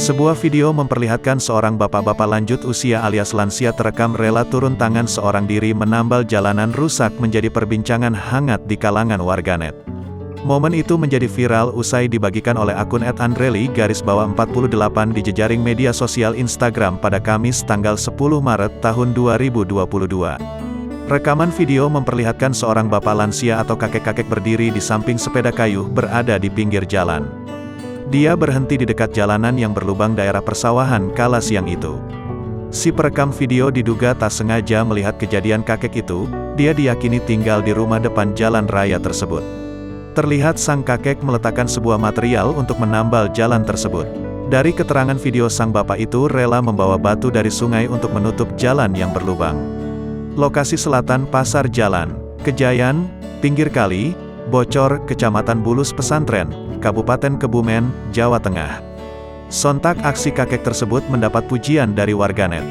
Sebuah video memperlihatkan seorang bapak-bapak lanjut usia alias lansia terekam rela turun tangan seorang diri menambal jalanan rusak menjadi perbincangan hangat di kalangan warganet. Momen itu menjadi viral usai dibagikan oleh akun @andreli_48 di jejaring media sosial Instagram pada Kamis tanggal 10 Maret tahun 2022. Rekaman video memperlihatkan seorang bapak lansia atau kakek-kakek berdiri di samping sepeda kayu berada di pinggir jalan. Dia berhenti di dekat jalanan yang berlubang daerah persawahan kala siang itu. Si perekam video diduga tak sengaja melihat kejadian kakek itu, dia diyakini tinggal di rumah depan jalan raya tersebut. Terlihat sang kakek meletakkan sebuah material untuk menambal jalan tersebut. Dari keterangan video sang bapak itu rela membawa batu dari sungai untuk menutup jalan yang berlubang. Lokasi selatan Pasar Jalan, Kejayan, Pinggir Kali, Bocor, Kecamatan Bulus Pesantren, Kabupaten Kebumen, Jawa Tengah. Sontak aksi kakek tersebut mendapat pujian dari warganet.